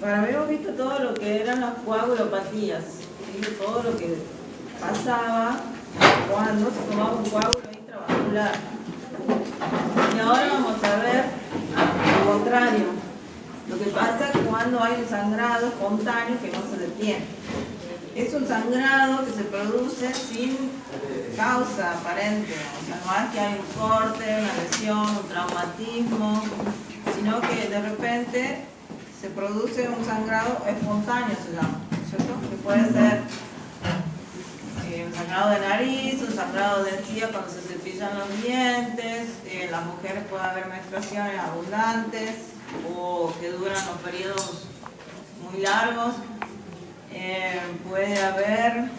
Bueno, habíamos visto todo lo que eran las coagulopatías, ¿sí? Todo lo que pasaba cuando se tomaba un coágulo intravascular. Y ahora vamos a ver lo contrario. Lo que pasa cuando hay un sangrado espontáneo que no se detiene. Es un sangrado que se produce sin causa aparente, o sea, no es que hay un corte, una lesión, un traumatismo, sino que de repente se produce un sangrado espontáneo, se llama, ¿cierto? Que puede ser un sangrado de nariz, un sangrado de encía cuando se cepillan los dientes, en las mujeres puede haber menstruaciones abundantes o que duran los periodos muy largos. Puede haber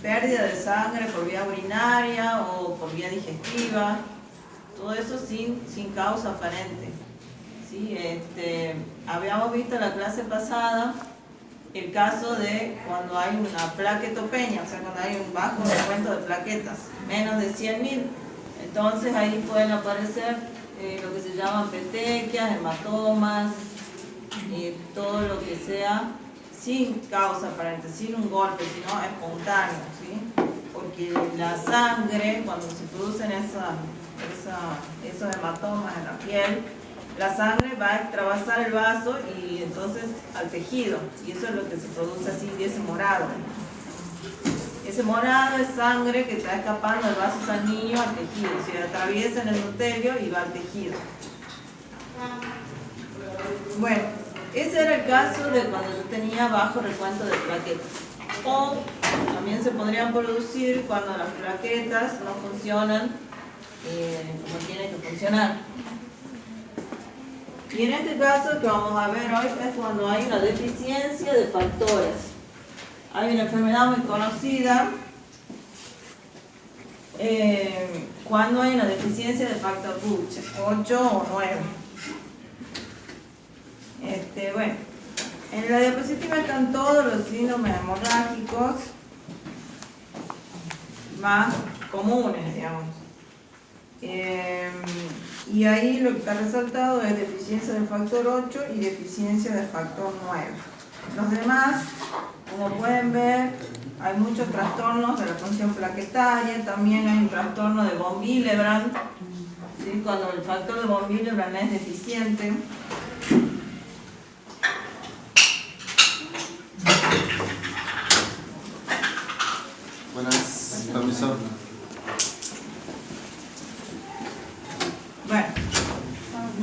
pérdida de sangre por vía urinaria o por vía digestiva, todo eso sin causa aparente. ¿Sí? Habíamos visto en la clase pasada el caso de cuando hay una plaquetopenia, o sea, cuando hay un bajo recuento de plaquetas, menos de 100.000, entonces ahí pueden aparecer lo que se llaman petequias, hematomas, todo lo que sea sin causa aparente, sin un golpe, sino espontáneo, ¿sí? Porque la sangre, cuando se producen esos hematomas en la piel, la sangre va a extravasar el vaso y entonces al tejido, y eso es lo que se produce así, de ese morado. Ese morado es sangre que está escapando del vaso sanguíneo al tejido, se atraviesa en el endotelio y va al tejido. Bueno, ese era el caso de cuando yo tenía bajo recuento de plaquetas. O también se podrían producir cuando las plaquetas no funcionan como tienen que funcionar. Y en este caso que vamos a ver hoy es cuando hay una deficiencia de factores. Hay una enfermedad muy conocida cuando hay una deficiencia de factor 8 o 9. Bueno, en la diapositiva están todos los síndromes hemorrágicos más comunes, digamos. Y ahí lo que está resaltado es deficiencia del factor 8 y deficiencia del factor 9. Los demás, como pueden ver, hay muchos trastornos de la función plaquetaria, también hay un trastorno de von Willebrand, ¿sí? Cuando el factor de von Willebrand es deficiente. Buenas, permiso. Bueno,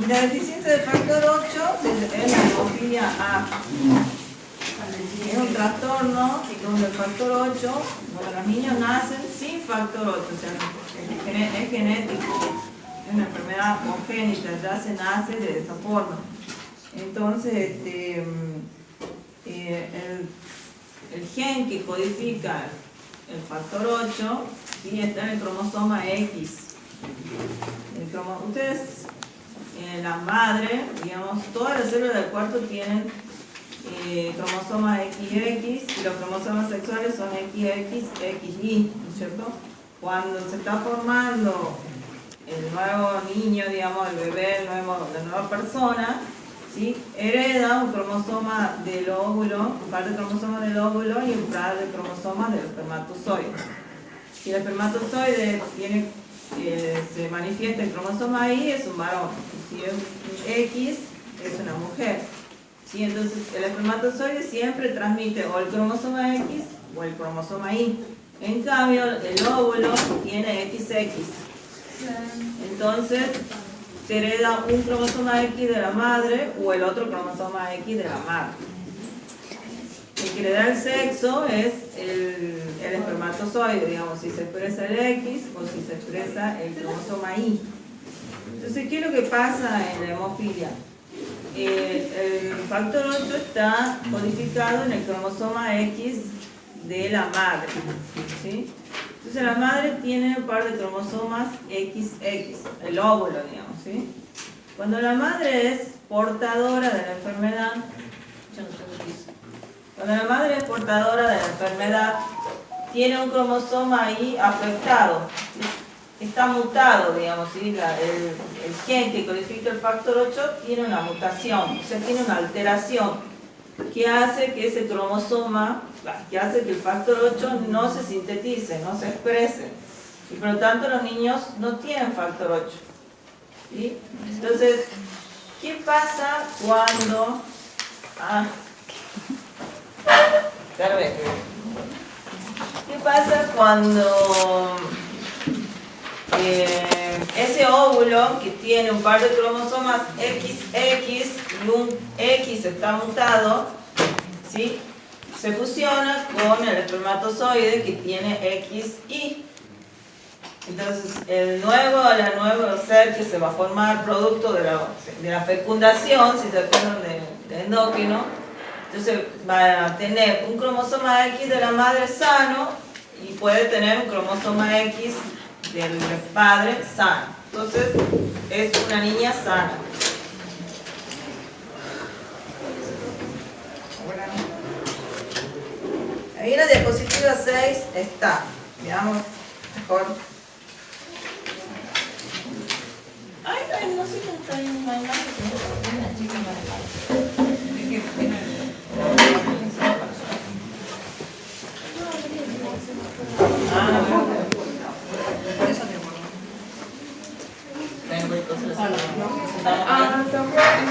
y la deficiencia del factor 8 es la hemofilia A. Es un trastorno donde el factor 8, bueno, los niños nacen sin factor 8, o sea, es genético, es una enfermedad congénita, ya se nace de esa forma. Entonces, el gen que codifica el factor 8, ¿sí? Está en el cromosoma X. Ustedes, la madre, digamos, todas las células del cuerpo tienen cromosomas XX y los cromosomas sexuales son XX, XY, ¿no es cierto? Cuando se está formando el nuevo niño, digamos, el bebé, la nueva persona, ¿sí? Hereda un cromosoma del óvulo, un par de cromosomas del óvulo y un par de cromosomas del espermatozoide. Si el espermatozoide se manifiesta el cromosoma Y, es un varón. Si es un X, es una mujer. ¿Sí? Entonces, el espermatozoide siempre transmite o el cromosoma X o el cromosoma Y. En cambio, el óvulo tiene XX. Entonces, se hereda un cromosoma X de la madre o el otro cromosoma X de la madre. El que le da el sexo es el espermatozoide, digamos, si se expresa el X o si se expresa el cromosoma Y. Entonces, ¿qué es lo que pasa en la hemofilia? El factor 8 está codificado en el cromosoma X de la madre, ¿sí? Entonces la madre tiene un par de cromosomas XX, el óvulo, digamos, ¿sí? Cuando la madre es portadora de la enfermedad, cuando la madre es portadora de la enfermedad, tiene un cromosoma ahí afectado, ¿sí? está mutado, digamos, ¿sí? El gen que codifica el factor 8 tiene una mutación, o sea, tiene una alteración que hace que ese cromosoma, que hace que el factor 8 no se sintetice, no se exprese. Y por lo tanto los niños no tienen factor 8. ¿Sí? Entonces, ¿qué pasa cuando... ¿Qué pasa cuando ese óvulo que tiene un par de cromosomas XX y un X está mutado, ¿sí? Se fusiona con el espermatozoide que tiene XY? Entonces, el nuevo ser que se va a formar producto de la fecundación, si se acuerdan de endocrino, entonces va a tener un cromosoma X de la madre sano y puede tener un cromosoma X del padre sano. Entonces, es una niña sana. Ahí en la diapositiva 6 está. Veamos mejor. Ay, no sé qué está ahí una imagen. Por eso te guardo.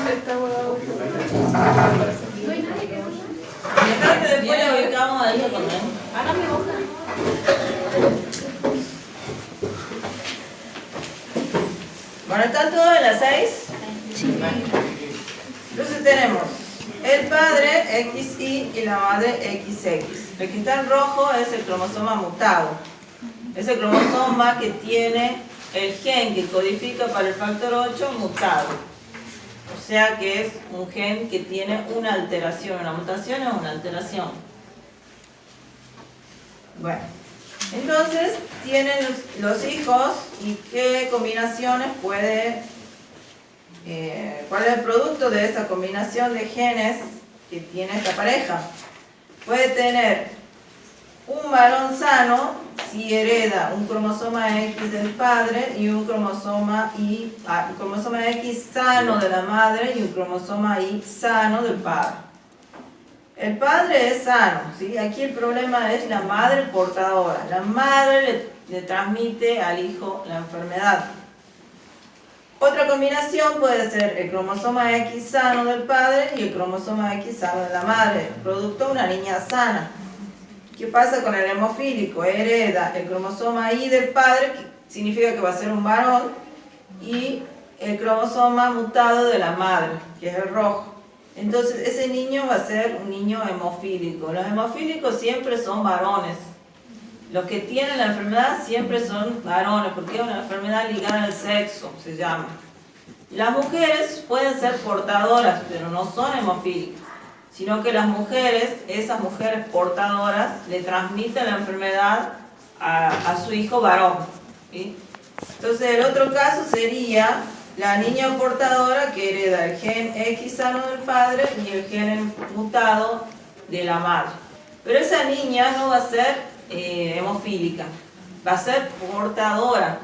Está guardado. Dejá que después la ubicamos ahí también. Ahora mi hoja. Bueno, ¿están todos en las 6? Sí. Entonces tenemos el padre XY y la madre XX. El que está en rojo es el cromosoma mutado. Es el cromosoma que tiene el gen que codifica para el factor 8 mutado. O sea que es un gen que tiene una alteración. Una mutación es una alteración. Bueno, entonces tienen los hijos y qué combinaciones puede... ¿cuál es el producto de esa combinación de genes que tiene esta pareja? Puede tener un varón sano si hereda un cromosoma X del padre y un cromosoma X sano de la madre y un cromosoma Y sano del padre. El padre es sano, ¿sí? Aquí el problema es la madre portadora. La madre le transmite al hijo la enfermedad. Otra combinación puede ser el cromosoma X sano del padre y el cromosoma X sano de la madre, producto de una niña sana. ¿Qué pasa con el hemofílico? Hereda el cromosoma Y del padre, que significa que va a ser un varón, y el cromosoma mutado de la madre, que es el rojo. Entonces ese niño va a ser un niño hemofílico. Los hemofílicos siempre son varones. Los que tienen la enfermedad siempre son varones, porque es una enfermedad ligada al sexo, se llama. Las mujeres pueden ser portadoras, pero no son hemofílicas, sino que las mujeres, esas mujeres portadoras, le transmiten la enfermedad a su hijo varón, ¿sí? Entonces el otro caso sería la niña portadora que hereda el gen X sano del padre y el gen mutado de la madre. Pero esa niña no va a ser hemofílica, va a ser portadora.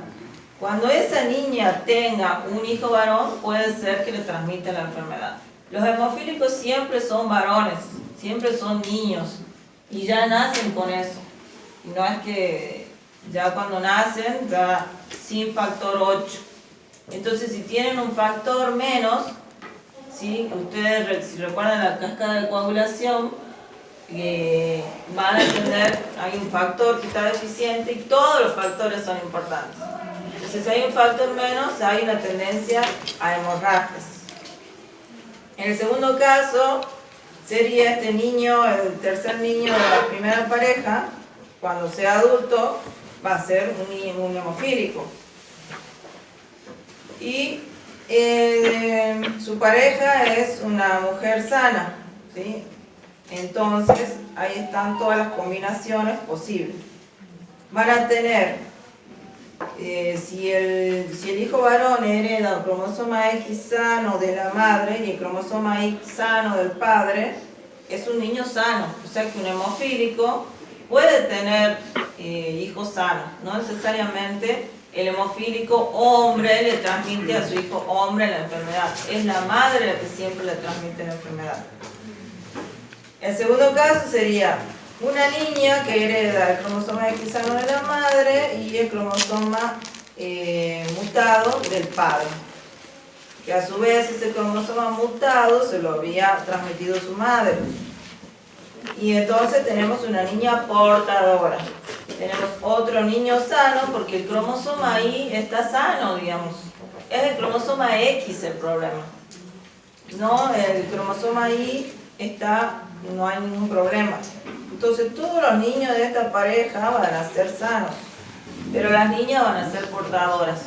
Cuando esa niña tenga un hijo varón, puede ser que le transmita la enfermedad. Los hemofílicos siempre son varones, siempre son niños y ya nacen con eso. Y no es que ya cuando nacen, ya sin factor 8. Entonces, si tienen un factor menos, ¿sí? Ustedes si recuerdan la cascada de coagulación, van a entender, hay un factor que está deficiente y todos los factores son importantes. Entonces, si hay un factor menos, hay una tendencia a hemorragias. En el segundo caso, sería este niño, el tercer niño de la primera pareja, cuando sea adulto, va a ser un hemofílico. Y su pareja es una mujer sana, ¿sí? Entonces, ahí están todas las combinaciones posibles. Van a tener, si el hijo varón hereda el cromosoma X sano de la madre y el cromosoma Y sano del padre, es un niño sano. O sea que un hemofílico puede tener hijos sanos. No necesariamente el hemofílico hombre le transmite a su hijo hombre la enfermedad. Es la madre la que siempre le transmite la enfermedad. El segundo caso sería una niña que hereda el cromosoma X sano de la madre y el cromosoma mutado del padre, que a su vez ese cromosoma mutado se lo había transmitido su madre. Y entonces tenemos una niña portadora. Tenemos otro niño sano porque el cromosoma ahí está sano, digamos. Es el cromosoma X el problema. No, el cromosoma Y está, no hay ningún problema. Entonces todos los niños de esta pareja van a ser sanos, pero las niñas van a ser portadoras.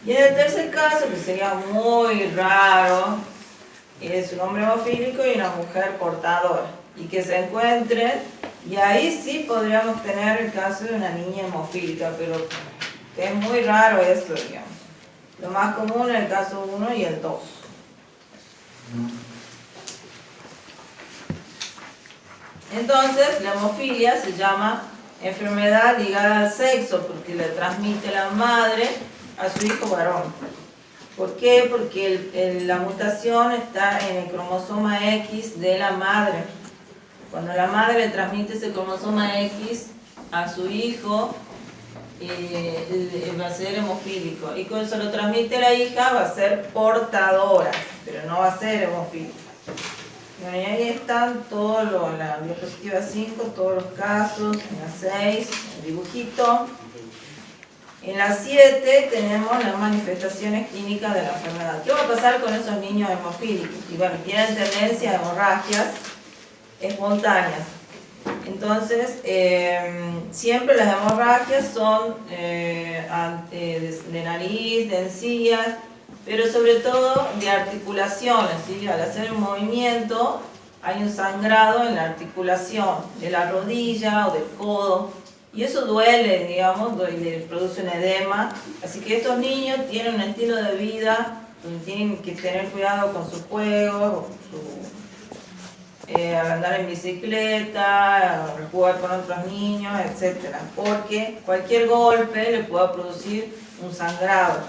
Y en el tercer caso, que sería muy raro, es un hombre hemofílico y una mujer portadora, y que se encuentren, y ahí sí podríamos tener el caso de una niña hemofílica, pero que es muy raro eso, digamos. Lo más común es el caso 1 y el 2. Entonces, la hemofilia se llama enfermedad ligada al sexo, porque le transmite la madre a su hijo varón. ¿Por qué? Porque la mutación está en el cromosoma X de la madre. Cuando la madre le transmite ese cromosoma X a su hijo, va a ser hemofílico. Y cuando se lo transmite a la hija, va a ser portadora, pero no va a ser hemofílica. Bueno, y ahí están todos en la diapositiva 5, todos los casos, en la 6, el dibujito. En la 7 tenemos las manifestaciones clínicas de la enfermedad. ¿Qué va a pasar con esos niños hemofílicos? Y bueno, tienen tendencia a hemorragias espontáneas. Entonces, siempre las hemorragias son de nariz, de encías, pero sobre todo de articulaciones, ¿sí? Al hacer un movimiento hay un sangrado en la articulación de la rodilla o del codo, y eso duele, digamos, y le produce un edema. Así que estos niños tienen un estilo de vida donde tienen que tener cuidado con sus juegos, al andar en bicicleta, al jugar con otros niños, etc. Porque cualquier golpe le puede producir un sangrado.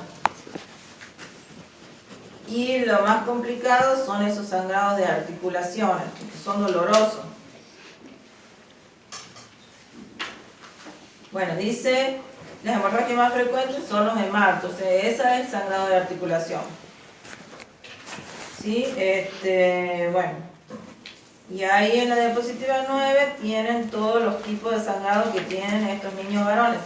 Y lo más complicado son esos sangrados de articulaciones, que son dolorosos. Bueno, dice, las hemorragias más frecuentes son los hematos, ese es el sangrado de articulación. ¿Sí? Bueno, y ahí en la diapositiva 9 tienen todos los tipos de sangrado que tienen estos niños varones.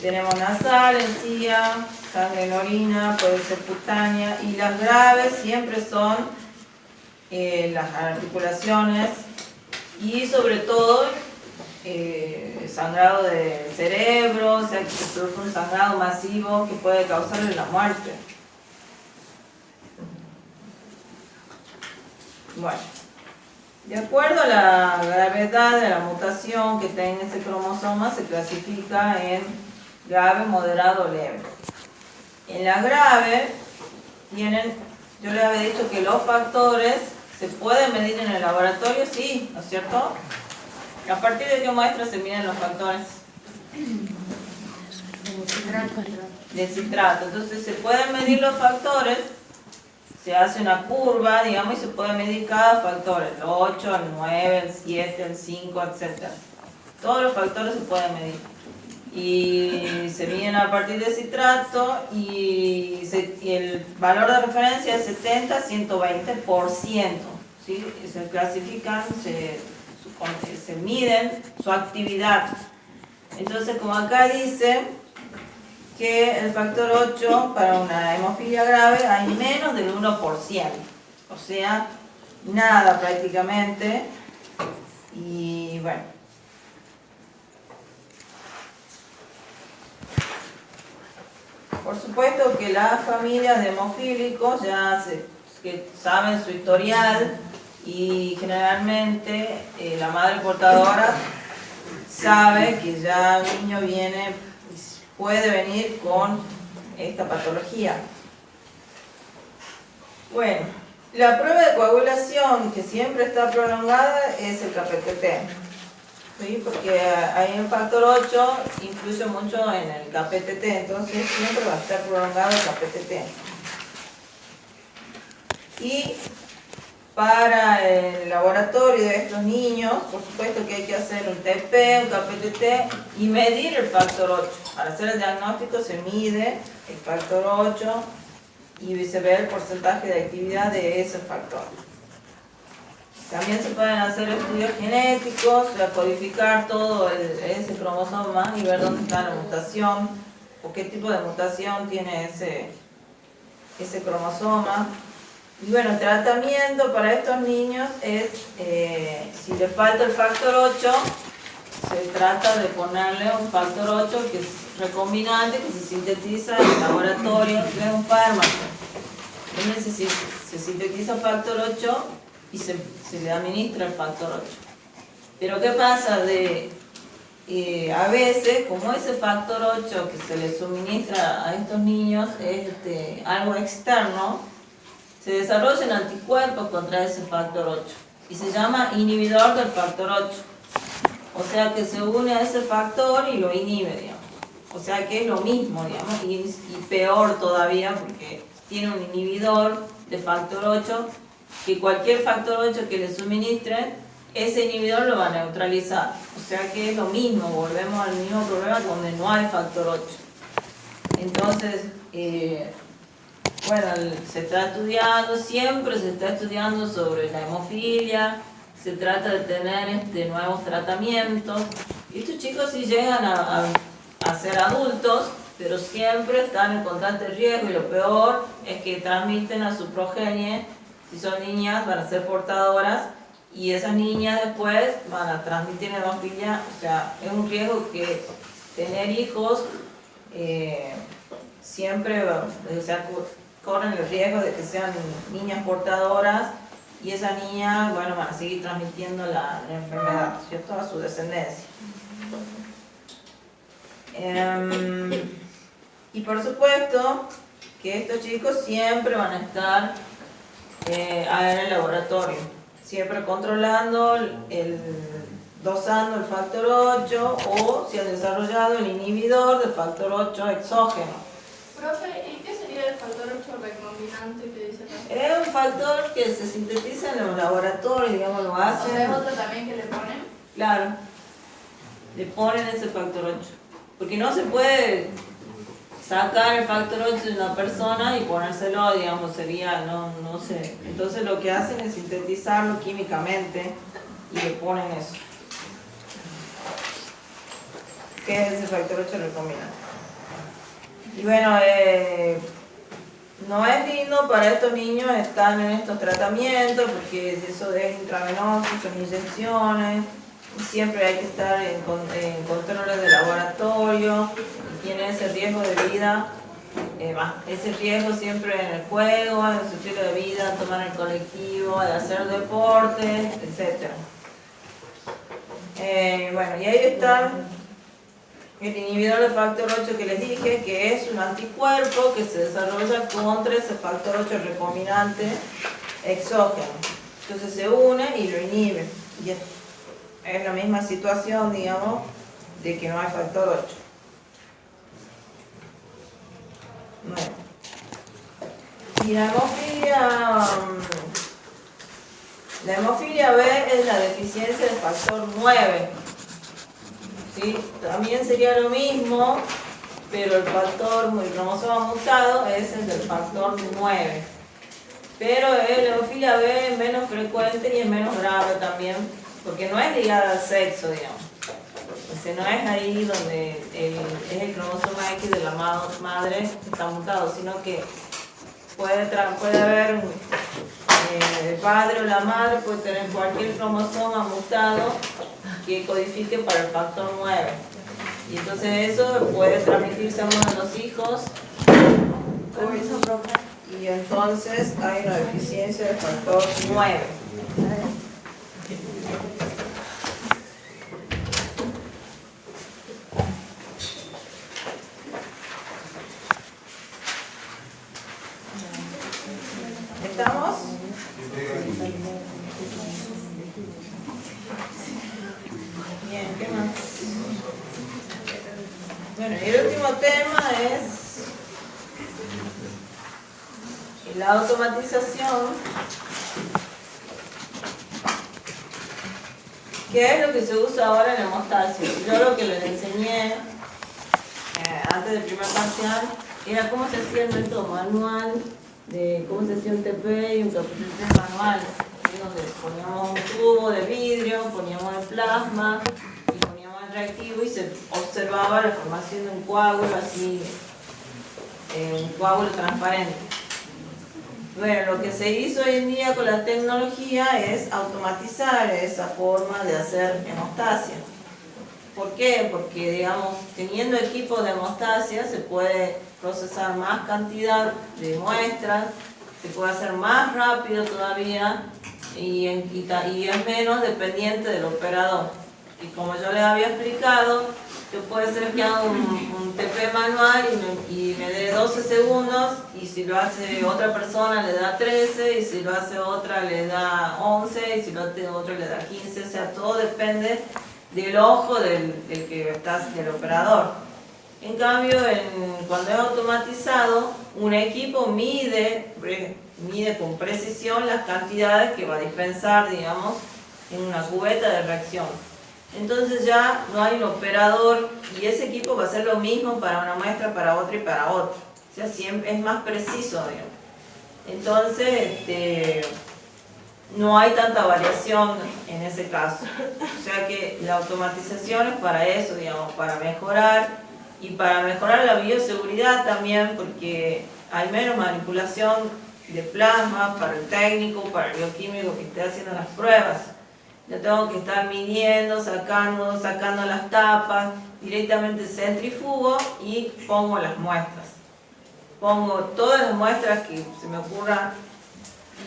Tenemos nasal, encía, sangre en orina, puede ser cutánea, y las graves siempre son las articulaciones y sobre todo sangrado del cerebro, o sea que se produce un sangrado masivo que puede causarle la muerte. Bueno, de acuerdo a la gravedad de la mutación que tenga ese cromosoma, se clasifica en grave, moderado o leve. En la grave tienen, yo les había dicho que los factores se pueden medir en el laboratorio, sí, ¿no es cierto? ¿A partir de qué muestra se miden los factores? De citrato. Entonces se pueden medir los factores, se hace una curva, digamos, y se puede medir cada factor, el 8, el 9, el 7, el 5, etc. Todos los factores se pueden medir. Y se miden a partir de citrato y el valor de referencia es 70 a 120%. ¿Sí? Se clasifican, se miden su actividad. Entonces, como acá dice que el factor 8 para una hemofilia grave hay menos del 1%, o sea, nada prácticamente. Y bueno, por supuesto que las familias de hemofílicos ya que saben su historial, y generalmente la madre portadora sabe que ya el niño puede venir con esta patología. Bueno, la prueba de coagulación que siempre está prolongada es el KPTT. ¿sí? Porque ahí el factor 8 influye mucho en el KPTT, entonces siempre va a estar prolongado el KPTT. Y para el laboratorio de estos niños, por supuesto que hay que hacer un TP, un KPTT y medir el factor 8. Para hacer el diagnóstico se mide el factor 8 y se ve el porcentaje de actividad de ese factor. También se pueden hacer estudios genéticos, o sea, codificar todo ese cromosoma y ver dónde está la mutación o qué tipo de mutación tiene ese cromosoma. Y bueno, el tratamiento para estos niños es, si le falta el factor 8, se trata de ponerle un factor 8 que es recombinante, que se sintetiza en el laboratorio, que es un fármaco. Entonces se sintetiza el factor 8 y se le administra el factor 8. Pero ¿qué pasa? A veces, como ese factor 8 que se le suministra a estos niños es algo externo, se desarrollan anticuerpos contra ese factor 8 y se llama inhibidor del factor 8. O sea que se une a ese factor y lo inhibe, digamos. O sea que es lo mismo, digamos, y peor todavía porque tiene un inhibidor de factor 8 que cualquier factor 8 que le suministren, ese inhibidor lo va a neutralizar. O sea que es lo mismo, volvemos al mismo problema donde no hay factor 8. Entonces, bueno, se está estudiando, siempre se está estudiando sobre la hemofilia, se trata de tener nuevos tratamientos. Y estos chicos sí llegan a ser adultos, pero siempre están en constante riesgo y lo peor es que transmiten a su progenie. Si son niñas van a ser portadoras y esas niñas después van a transmitir hemofilia. O sea, es un riesgo que tener hijos siempre, o sea, corren el riesgo de que sean niñas portadoras y esas niñas, bueno, van a seguir transmitiendo la enfermedad, ¿cierto? A su descendencia. Y por supuesto que estos chicos siempre van a estar en el laboratorio, siempre controlando, dosando el factor 8 o si han desarrollado el inhibidor del factor 8 exógeno. Profe, ¿y qué sería el factor 8 recombinante que dice acá? Es un factor que se sintetiza en los laboratorios, digamos, lo hacen. O sea, ¿es otro también que le ponen? Claro, le ponen ese factor 8. Porque no se puede sacar el factor 8 de una persona y ponérselo, digamos, sería, no sé. Entonces lo que hacen es sintetizarlo químicamente y le ponen eso. ¿Qué es ese factor 8 recombinante? Y bueno, no es lindo para estos niños estar en estos tratamientos porque eso es intravenoso, son inyecciones, y siempre hay que estar en controles de laboratorio y tiene ese riesgo de vida, ese riesgo siempre en el juego, en su estilo de vida, tomar el colectivo, de hacer deporte, etc. Bueno, y ahí está el inhibidor del factor 8 que les dije, que es un anticuerpo que se desarrolla contra ese factor 8 recombinante exógeno. Entonces se une y lo inhibe. Y es la misma situación, digamos, de que no hay factor 8. Bueno. Y la hemofilia B es la deficiencia del factor 9. ¿Sí? También sería lo mismo, pero el cromosoma mutado es el del factor 9. Pero la hemofilia B es menos frecuente y es menos grave también, porque no es ligada al sexo, digamos. O sea, no es ahí donde es el cromosoma X de la madre que está mutado, sino que puede haber el padre o la madre puede tener cualquier cromosoma mutado que codifique para el factor 9. Y entonces eso puede transmitirse a uno de los hijos. Y entonces hay una deficiencia del factor 9. ¿Estamos? Bien, ¿qué más? Bueno, y el último tema es la automatización. ¿Qué es lo que se usa ahora en hemostasia? Yo lo que les enseñé antes del primer parcial era cómo se hacía el método manual, de cómo se hacía un TP y un KPCC manual, donde poníamos un tubo de vidrio, poníamos el plasma y poníamos el reactivo y se observaba la formación de un coágulo así, un coágulo transparente. Bueno, lo que se hizo hoy en día con la tecnología es automatizar esa forma de hacer hemostasia. ¿Por qué? Porque, digamos, teniendo equipo de hemostasia se puede procesar más cantidad de muestras, se puede hacer más rápido todavía y es menos dependiente del operador. Y como yo les había explicado, yo puede ser que haga un TP manual y me dé 12 segundos, y si lo hace otra persona le da 13, y si lo hace otra le da 11, y si lo hace otro le da 15, o sea, todo depende del ojo del operador. En cambio, cuando es automatizado, un equipo mide con precisión las cantidades que va a dispensar, digamos, en una cubeta de reacción. Entonces ya no hay un operador y ese equipo va a hacer lo mismo para una muestra, para otra y para otra. O sea, siempre es más preciso, digamos. Entonces, no hay tanta variación en ese caso. O sea que la automatización es para eso, digamos, para mejorar y para mejorar la bioseguridad también, porque hay menos manipulación de plasma para el técnico, para el bioquímico que esté haciendo las pruebas. Yo tengo que estar midiendo, sacando las tapas, directamente centrifugo y pongo las muestras. Pongo todas las muestras que se me ocurra,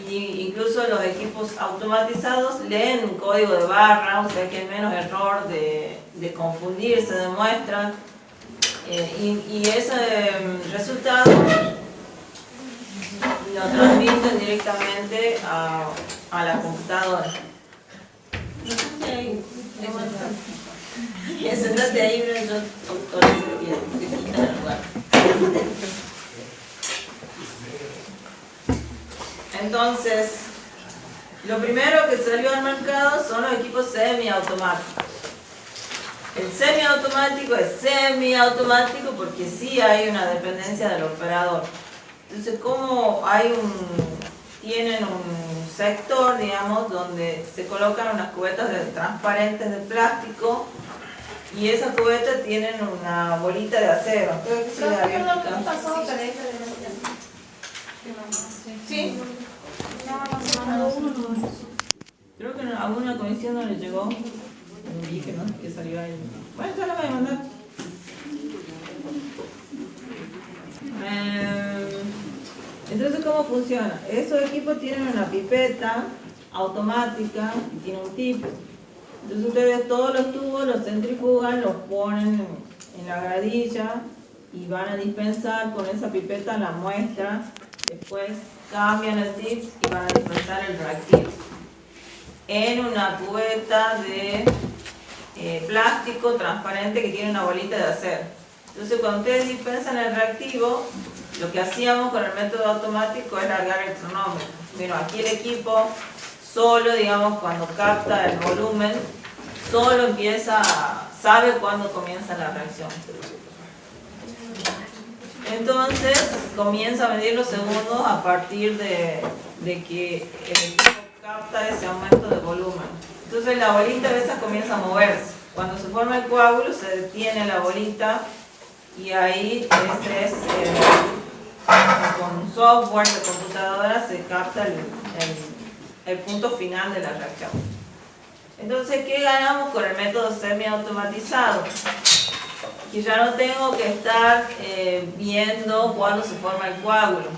y incluso los equipos automatizados leen un código de barra, o sea que hay menos error de confundirse de muestras. Y ese resultado lo transmiten directamente a la computadora. No sé si hay que sentate ahí, pero yo autorizo que quiten el lugar. Entonces, lo primero que salió al mercado son los equipos semiautomáticos. El semiautomático es semiautomático porque sí hay una dependencia del operador. Entonces, como tienen un sector, digamos, donde se colocan unas cubetas transparentes de plástico, y esas cubetas tienen una bolita de acero. Creo que sí la había explicado. ¿Sí? Creo que a alguna comisión no le llegó. Vi que no, que salió ahí. Bueno, ya la voy a mandar. Entonces, ¿cómo funciona? Esos equipos tienen una pipeta automática y tiene un tip. Entonces ustedes todos los tubos los centrifugan, los ponen en la gradilla y van a dispensar con esa pipeta la muestra. Después cambian el tip y van a dispensar el reactivo en una cubeta de plástico transparente que tiene una bolita de acero. Entonces cuando ustedes dispensan el reactivo, lo que hacíamos con el método automático es largar el cronómetro. Bueno, aquí el equipo solo, digamos, cuando capta el volumen, solo sabe cuándo comienza la reacción. Entonces comienza a medir los segundos a partir de que el equipo capta ese aumento de volumen. Entonces la bolita a veces comienza a moverse. Cuando se forma el coágulo se detiene la bolita y ahí con software de computadora se capta el punto final de la reacción. Entonces, ¿qué ganamos con el método semiautomatizado? Que ya no tengo que estar viendo cuándo se forma el coágulo,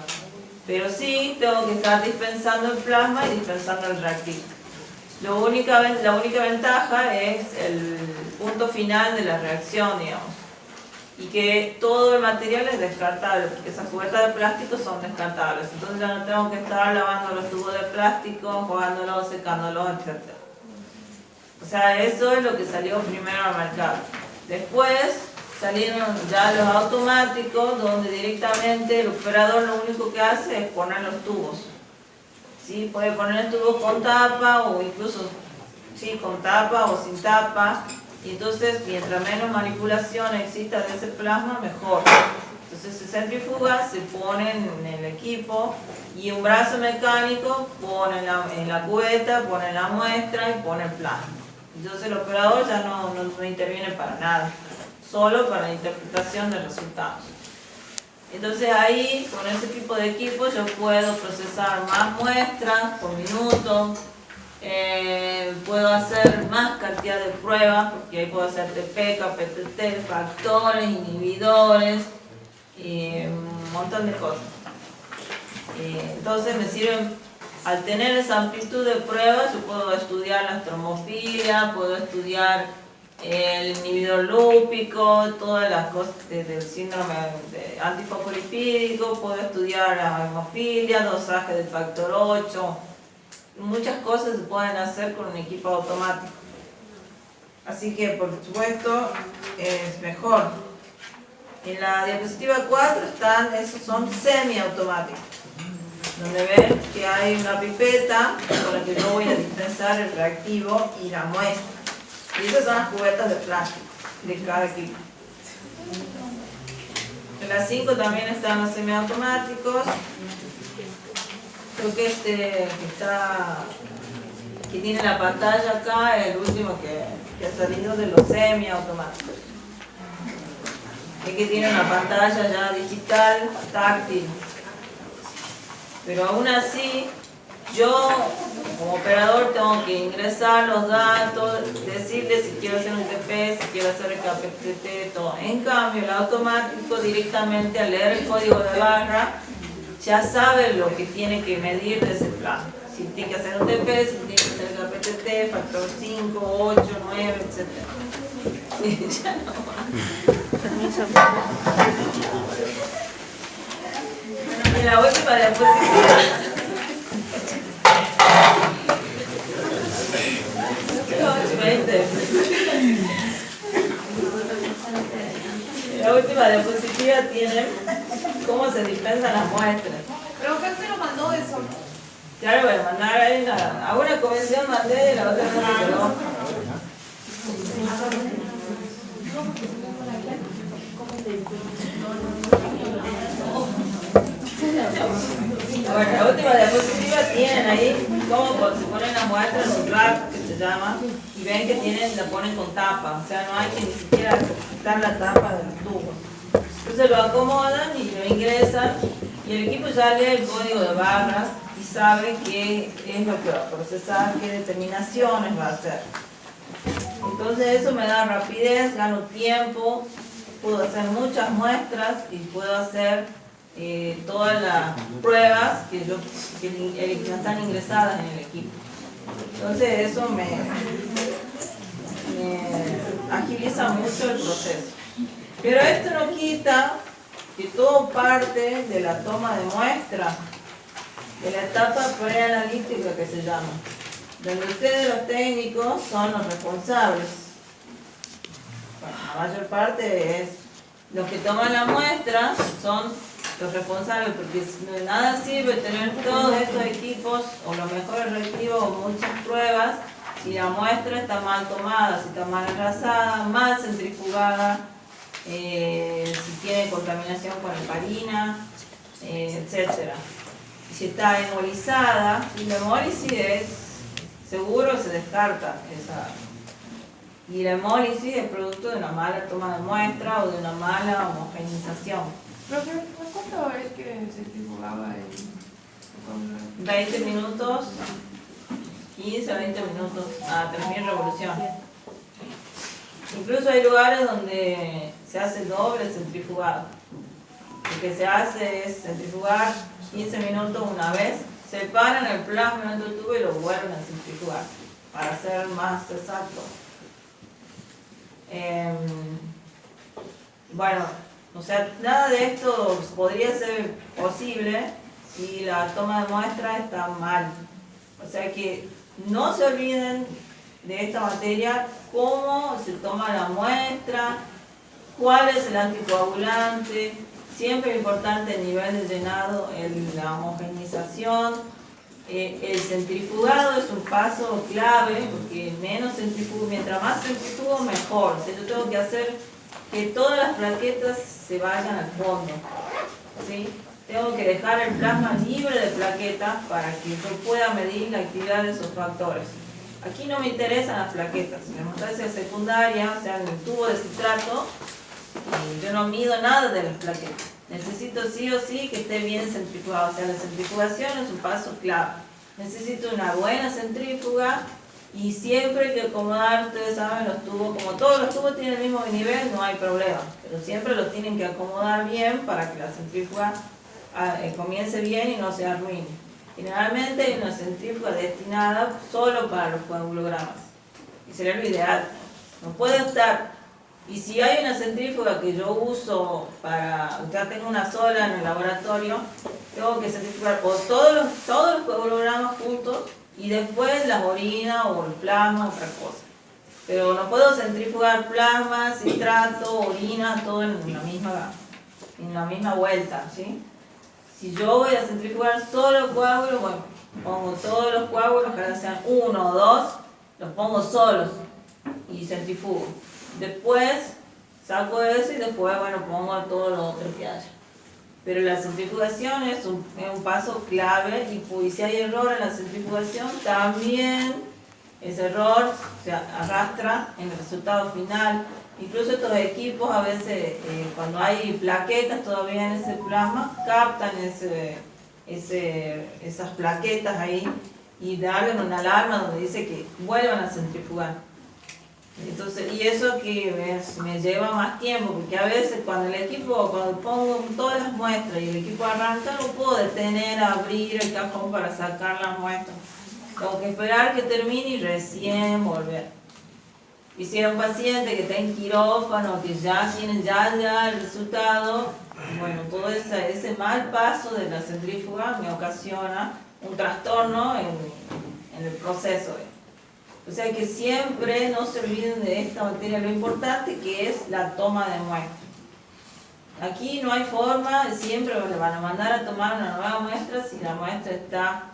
pero sí tengo que estar dispensando el plasma y dispensando el reactivo. La única ventaja es el punto final de la reacción, digamos, y que todo el material es descartable, porque esas cubetas de plástico son descartables. Entonces ya no tengo que estar lavando los tubos de plástico, jugándolos, secándolos, etc. O sea, eso es lo que salió primero al mercado. Después salieron ya los automáticos, donde directamente el operador lo único que hace es poner los tubos. ¿Sí? Puede poner tubos con tapa o incluso sí, con tapa o sin tapa. Y entonces, mientras menos manipulación exista de ese plasma, mejor. Entonces se centrifuga, se pone en el equipo y un brazo mecánico pone en la cubeta, pone la muestra y pone el plasma. Entonces el operador ya no interviene para nada, solo para la interpretación de resultados. Entonces ahí, con ese tipo de equipo, yo puedo procesar más muestras por minuto, puedo hacer más cantidad de pruebas, porque ahí puedo hacer TP, KPTT, factores, inhibidores, un montón de cosas. Entonces me sirven, al tener esa amplitud de pruebas, yo puedo estudiar la estromofilia, puedo estudiar el inhibidor lúpico, todas las cosas del síndrome antifosfolipídico, puedo estudiar la hemofilia, dosaje del factor 8, muchas cosas se pueden hacer con un equipo automático. Así que, por supuesto, es mejor. En la diapositiva 4 esos son semiautomáticos, donde ven que hay una pipeta con la que yo voy a dispensar el reactivo y la muestra. Y esas son las cubetas de plástico de cada equipo. En la 5 también están los semiautomáticos. Creo que que tiene la pantalla acá, es el último que ha salido de los semiautomáticos. Es que tiene una pantalla ya digital, táctil. Pero aún así, yo como operador tengo que ingresar los datos, decirle si quiero hacer un TP, si quiero hacer el KPTT, todo. En cambio, el automático directamente al leer el código de barra ya sabe lo que tiene que medir de ese plano. Si tiene que hacer un TP, si tiene que hacer el KPTT, factor 5, 8, 9, etc. Sí, ya no va. Permiso. Y en la última diapositiva. La última diapositiva tiene cómo se dispensan las muestras. Pero usted lo mandó eso. Ya lo voy a mandar ahí. A una convención mandé y la otra no me quedó. Bueno, la última diapositiva tienen ahí cómo se ponen las muestras, los rack que se llama, y ven que la ponen con tapa, o sea, no hay que ni siquiera quitar la tapa del tubo. Entonces lo acomodan y lo ingresan, y el equipo ya lee el código de barras y sabe qué es lo que va a procesar, qué determinaciones va a hacer. Entonces eso me da rapidez, gano tiempo, puedo hacer muchas muestras y puedo hacer todas las pruebas que están ingresadas en el equipo. Entonces eso me agiliza mucho el proceso. Pero esto no quita que todo parte de la toma de muestra, de la etapa preanalítica que se llama, donde ustedes los técnicos son los responsables. Bueno, la mayor parte es los que toman la muestra, son los responsables, porque de nada sirve tener todos estos equipos o los mejores reactivos o muchas pruebas si la muestra está mal tomada, si está mal engrasada, mal centrifugada, si tiene contaminación con heparina, etc. Si está hemolizada, y la hemólisis es seguro, se descarta esa. Y la hemólisis es producto de una mala toma de muestra o de una mala homogeneización. Profe, ¿cuánto es que se centrifugaba el 20 minutos, 15 a 20 minutos a 3000 revoluciones. Incluso hay lugares donde se hace doble centrifugado. Lo que se hace es centrifugar 15 minutos una vez, separan el plasma dentro del tubo y lo vuelven a centrifugar para ser más exacto. Bueno, o sea, nada de esto podría ser posible si la toma de muestra está mal. O sea que no se olviden de esta materia, cómo se toma la muestra, cuál es el anticoagulante. Siempre es importante el nivel de llenado, la homogeneización. El centrifugado es un paso clave, porque mientras más centrifugo mejor. O sea, yo tengo que hacer que todas las plaquetas se vayan al fondo, ¿sí? Tengo que dejar el plasma libre de plaquetas para que yo pueda medir la actividad de esos factores. Aquí no me interesan las plaquetas. En la hemostasia secundaria, o sea, en el tubo de citrato, yo no mido nada de las plaquetas. Necesito sí o sí que esté bien centrifugado. O sea, la centrifugación es un paso clave. Necesito una buena centrífuga y siempre hay que acomodar, ustedes saben, los tubos, como todos los tubos tienen el mismo nivel, no hay problema. Pero siempre los tienen que acomodar bien para que la centrífuga comience bien y no se arruine. Generalmente hay una centrífuga destinada solo para los coagulogramas. Y sería lo ideal. No puede estar. Y si hay una centrífuga que yo uso para, ya tengo una sola en el laboratorio, tengo que centrifugar o todos los coagulogramas juntos y después las orinas o el plasma, otra cosa. Pero no puedo centrifugar plasma, citrato, orina, todo en la misma vuelta, ¿sí? Si yo voy a centrifugar solo coágulos, bueno, pongo todos los coágulos, que sean 1 o 2, los pongo solos y centrifugo. Después saco eso y después, bueno, pongo todo lo otro que haya. Pero la centrifugación es un paso clave y si hay error en la centrifugación, también ese error se arrastra en el resultado final. Incluso estos equipos a veces, cuando hay plaquetas todavía en ese plasma, captan esas plaquetas ahí y dan una alarma donde dice que vuelvan a centrifugar. Entonces, y eso que me lleva más tiempo, porque a veces cuando pongo todas las muestras y el equipo arranca, no puedo detener, abrir el cajón para sacar las muestras. Tengo que esperar que termine y recién volver. Y si es un paciente que está en quirófano, que ya tienen ya el resultado, bueno, todo ese mal paso de la centrífuga me ocasiona un trastorno en el proceso. O sea que siempre no se olviden de esta materia, lo importante que es la toma de muestra. Aquí no hay forma, siempre le van a mandar a tomar una nueva muestra si la muestra está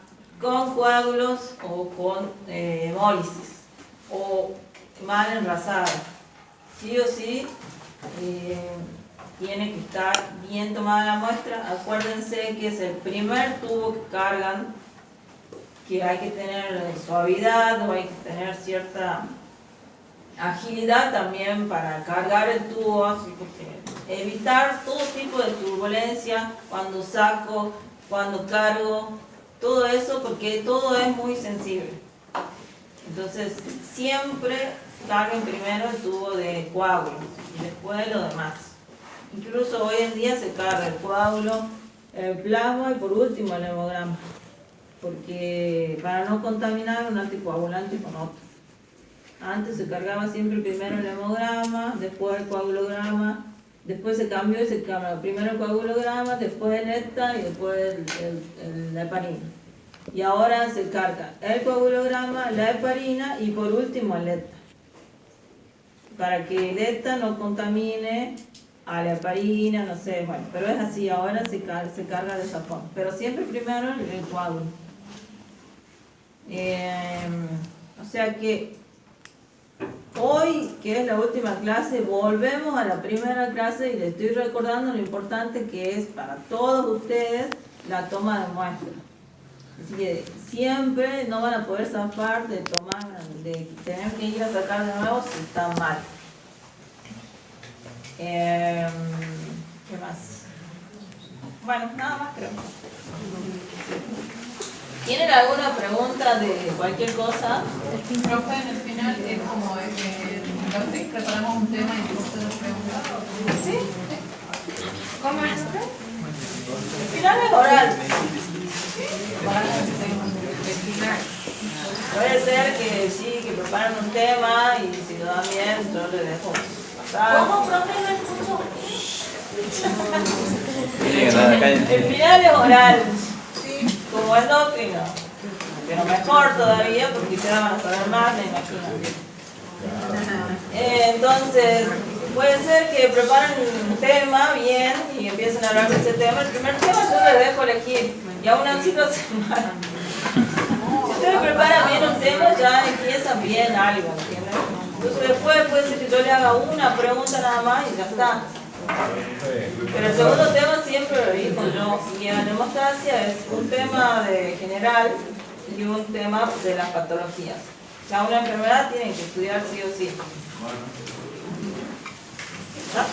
con coágulos o con hemólisis o mal enrasada. Sí o sí tiene que estar bien tomada la muestra. Acuérdense que es el primer tubo que cargan, que hay que tener suavidad o hay que tener cierta agilidad también para cargar el tubo, así que evitar todo tipo de turbulencia cuando saco, cuando cargo, todo eso, porque todo es muy sensible. Entonces siempre carguen primero el tubo de coágulos y después lo demás. Incluso hoy en día se carga el coágulo, el plasma y por último el hemograma, porque para no contaminar un anticoagulante con otro. Antes se cargaba siempre primero el hemograma, después el coagulograma, después se cambió y se cambió primero el coagulograma, después el ETA y después la heparina. Y ahora se carga el coagulograma, la heparina y por último el ETA, para que el ETA no contamine a la heparina, no sé, bueno, pero es así, ahora se carga de esa forma, pero siempre primero el coágulo. O sea que hoy, que es la última clase, volvemos a la primera clase y les estoy recordando lo importante que es para todos ustedes la toma de muestras. Así que siempre no van a poder zafar de tener que ir a sacar de nuevo si está mal. ¿Qué más? Bueno, nada más creo. ¿Tienen alguna pregunta de cualquier cosa? Profe, en el final es como que preparamos un tema y usted nos pregunta. ¿Sí? ¿Cómo es? El final es oral. Puede ser que sí, que preparen un tema y si lo dan bien, yo le dejo pasar. ¿Cómo, profe? No escucho. El final es oral, como el endocrino. pero mejor todavía porque ustedes van a saber más, me imagino. Entonces, puede ser que preparen un tema bien y empiecen a hablar de ese tema. El primer tema yo les dejo elegir y aún así no se mal. Si ustedes preparan bien un tema, ya empiezan bien algo, ¿entienden? Entonces después puede ser que yo le haga una pregunta nada más y ya está. Pero el segundo tema siempre lo digo yo, y en la hemostasia es un tema de general y un tema de las patologías. O sea, una enfermedad tienen que estudiar sí o sí. ¿Ah?